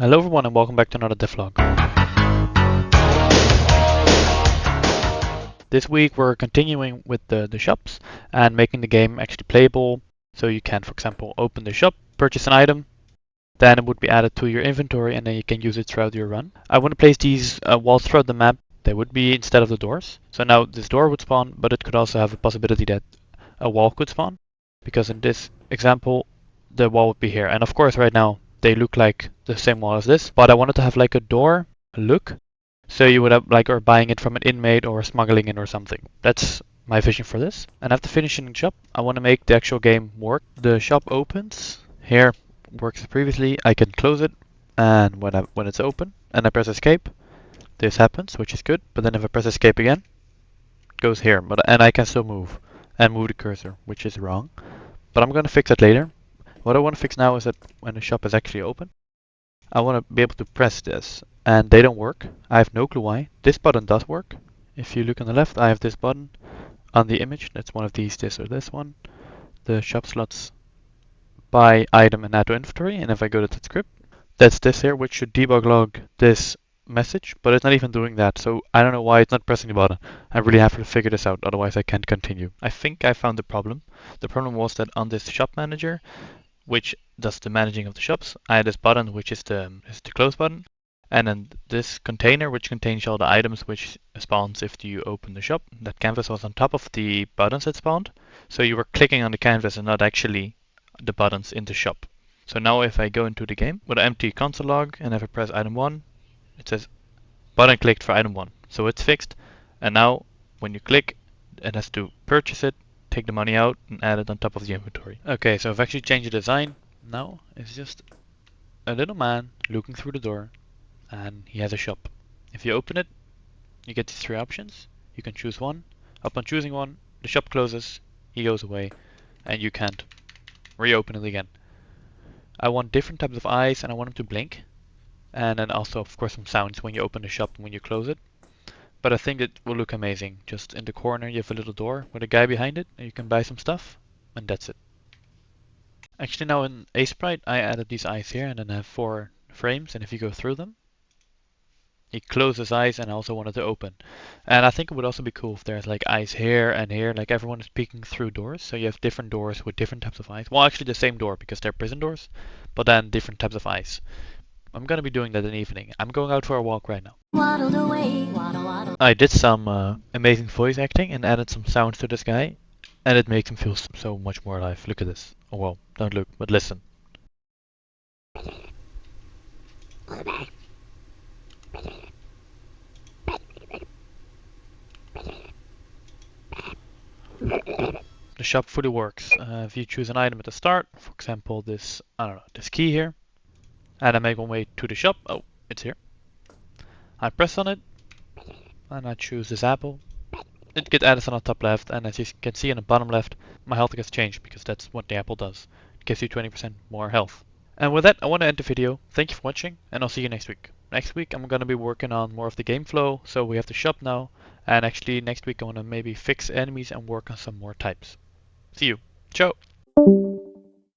Hello everyone and welcome back to another devlog. This week we're continuing with the shops and making the game actually playable. So you can, for example, open the shop, purchase an item, then it would be added to your inventory and then you can use it throughout your run. I want to place these walls throughout the map. They would be instead of the doors. So now this door would spawn, but it could also have a possibility that a wall could spawn. Because in this example, the wall would be here. And of course right now they look like the same wall as this, but I wanted to have like a door look. So you would have like, or buying it from an inmate or smuggling it or something. That's my vision for this. And after finishing the shop, I want to make the actual game work. The shop opens. Here works as previously. I can close it, and when it's open and I press escape, this happens, which is good. But then if I press escape again, it goes here. And I can still move and move the cursor, which is wrong. But I'm gonna fix that later. What I want to fix now is that when the shop is actually open, I want to be able to press this, and they don't work. I have no clue why. This button does work. If you look on the left, I have this button on the image. That's one of these, this or this one. The shop slots buy item and add to inventory. And if I go to that script, that's this here, which should debug log this message, but it's not even doing that. So I don't know why it's not pressing the button. I really have to figure this out, otherwise I can't continue. I think I found the problem. The problem was that on this shop manager, which does the managing of the shops, I had this button which is the close button, and then this container which contains all the items which spawns if you open the shop. That canvas was on top of the buttons that spawned, so you were clicking on the canvas and not actually the buttons in the shop. So now if I go into the game with an empty console log and if I press item 1, it says button clicked for item 1, so it's fixed. And now when you click, it has to purchase it, take the money out and add it on top of the inventory. Okay, so I've actually changed the design. Now it's just a little man looking through the door and he has a shop. If you open it, you get these three options. You can choose one. Upon choosing one, the shop closes, he goes away, and you can't reopen it again. I want different types of eyes and I want them to blink. And then also, of course, some sounds when you open the shop and when you close it. But I think it will look amazing. Just in the corner you have a little door with a guy behind it and you can buy some stuff, and that's it. Actually now in Sprite I added these eyes here and then I have 4 frames, and if you go through them, he closes his eyes and I also wanted to open. And I think it would also be cool if there's like eyes here and here, like everyone is peeking through doors, so you have different doors with different types of eyes. Well, actually the same door because they're prison doors, but then different types of eyes. I'm gonna be doing that in the evening. I'm going out for a walk right now. Waddled away, waddle, waddle. I did some amazing voice acting and added some sounds to this guy, and it makes him feel so much more alive. Look at this. Oh well, don't look, but listen. The shop fully works. If you choose an item at the start, for example this, I don't know, this key here, and I make one way to the shop. Oh, it's here. I press on it, and I choose this apple. It gets added on the top left, and as you can see in the bottom left, my health gets changed because that's what the apple does. It gives you 20% more health. And with that, I want to end the video. Thank you for watching, and I'll see you next week. Next week I'm going to be working on more of the game flow, so we have the shop now, and actually next week I want to maybe fix enemies and work on some more types. See you. Ciao!